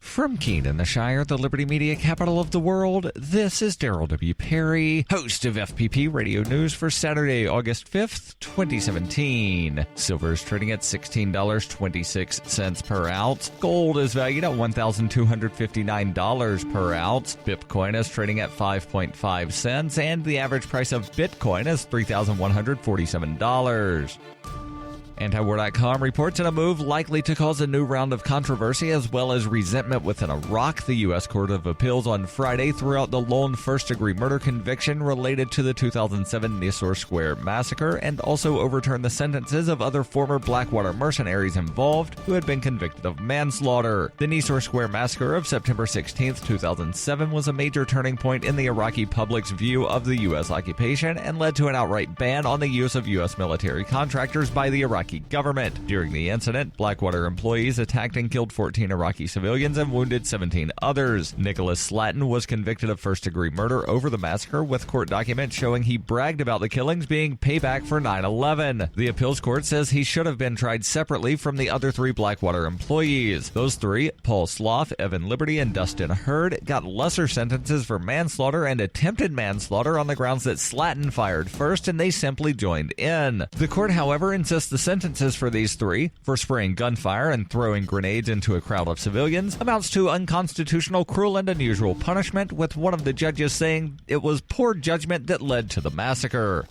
From Keene in the Shire, the Liberty Media capital of the world, this is Daryl W. Perry, host of FPP Radio News for Saturday, August 5th, 2017. Silver is trading at $16.26 per ounce. Gold is valued at $1,259 per ounce. Bitcoin is trading at 5.5 cents, and the average price of Bitcoin is $3,147. Antiwar.com reports in a move likely to cause a new round of controversy as well as resentment within Iraq. The U.S. Court of Appeals on Friday threw out the lone first-degree murder conviction related to the 2007 Nisour Square massacre and also overturned the sentences of other former Blackwater mercenaries involved who had been convicted of manslaughter. The Nisour Square massacre of September 16, 2007 was a major turning point in the Iraqi public's view of the U.S. occupation and led to an outright ban on the use of U.S. military contractors by the Iraqi government. During the incident, Blackwater employees attacked and killed 14 Iraqi civilians and wounded 17 others. Nicholas Slatton was convicted of first-degree murder over the massacre, with court documents showing he bragged about the killings being payback for 9/11. The appeals court says he should have been tried separately from the other 3 Blackwater employees. Those 3, Paul Sloth, Evan Liberty, and Dustin Hurd, got lesser sentences for manslaughter and attempted manslaughter on the grounds that Slatton fired first and they simply joined in. The court, however, insists the sentences for these 3, for spraying gunfire and throwing grenades into a crowd of civilians, amounts to unconstitutional, cruel, and unusual punishment, with one of the judges saying it was poor judgment that led to the massacre.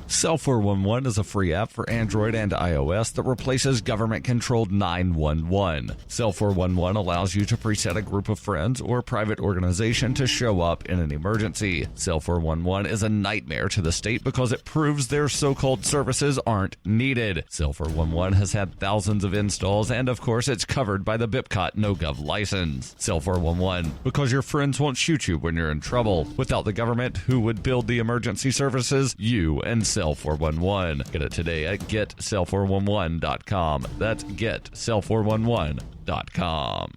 Cell 411 is a free app for Android and iOS that replaces government-controlled 911. Cell 411 allows you to preset a group of friends or private organization to show up in an emergency. Cell 411 is a nightmare to the state because it proves their so-called services aren't needed. Cell 411 has had thousands of installs, and of course it's covered by the BIPCOT NoGov license. Cell 411, because your friends won't shoot you when you're in trouble. Without the government, who would build the emergency services? You and Cell 411. Get it today at getcell411.com. That's getcell411.com.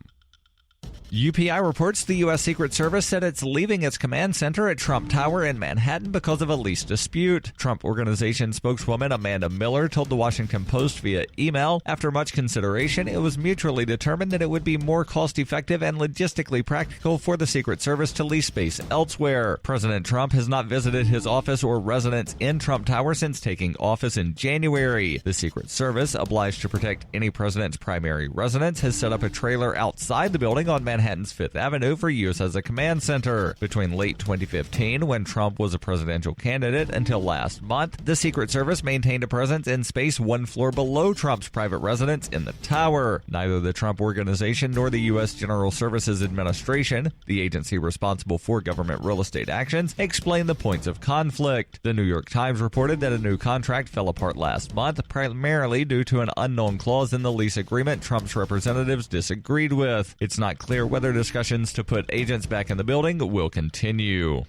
UPI reports the U.S. Secret Service said it's leaving its command center at Trump Tower in Manhattan because of a lease dispute. Trump Organization spokeswoman Amanda Miller told the Washington Post via email, after much consideration, it was mutually determined that it would be more cost-effective and logistically practical for the Secret Service to lease space elsewhere. President Trump has not visited his office or residence in Trump Tower since taking office in January. The Secret Service, obliged to protect any president's primary residence, has set up a trailer outside the building on Manhattan's Fifth Avenue for use as a command center. Between late 2015, when Trump was a presidential candidate, until last month, the Secret Service maintained a presence in space one floor below Trump's private residence in the tower. Neither the Trump Organization nor the U.S. General Services Administration, the agency responsible for government real estate actions, explained the points of conflict. The New York Times reported that a new contract fell apart last month, primarily due to an unknown clause in the lease agreement Trump's representatives disagreed with. It's not clear whether discussions to put agents back in the building will continue.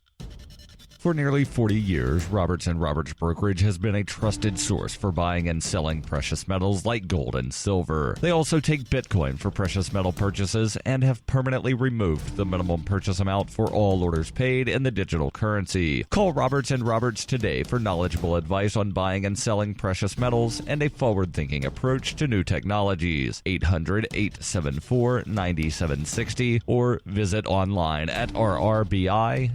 For nearly 40 years, Roberts & Roberts Brokerage has been a trusted source for buying and selling precious metals like gold and silver. They also take Bitcoin for precious metal purchases and have permanently removed the minimum purchase amount for all orders paid in the digital currency. Call Roberts & Roberts today for knowledgeable advice on buying and selling precious metals and a forward-thinking approach to new technologies. 800-874-9760 or visit online at rrbi.co.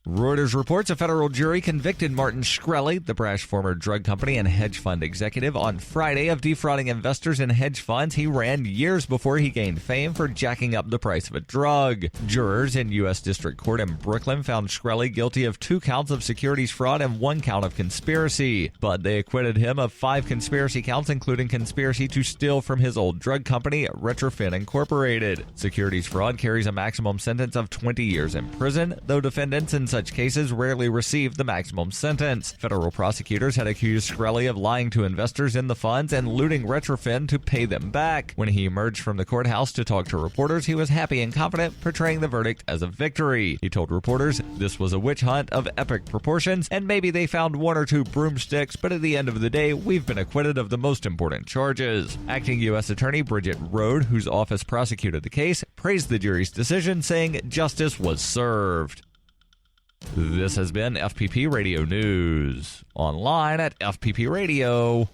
Reuters reports a federal jury convicted Martin Shkreli, the brash former drug company and hedge fund executive, on Friday of defrauding investors in hedge funds he ran years before he gained fame for jacking up the price of a drug. Jurors in U.S. District Court in Brooklyn found Shkreli guilty of 2 counts of securities fraud and 1 count of conspiracy, but they acquitted him of 5 conspiracy counts, including conspiracy to steal from his old drug company, Retrofin Incorporated. Securities fraud carries a maximum sentence of 20 years in prison, though defendants in such cases rarely receive the maximum sentence. Federal prosecutors had accused Shkreli of lying to investors in the funds and looting Retrofin to pay them back. When he emerged from the courthouse to talk to reporters, he was happy and confident, portraying the verdict as a victory. He told reporters this was a witch hunt of epic proportions, and maybe they found 1 or 2 broomsticks, but at the end of the day, we've been acquitted of the most important charges. Acting U.S. Attorney Bridget Rode, whose office prosecuted the case, praised the jury's decision, saying justice was served. This has been FPP Radio News, online at fppradio.com.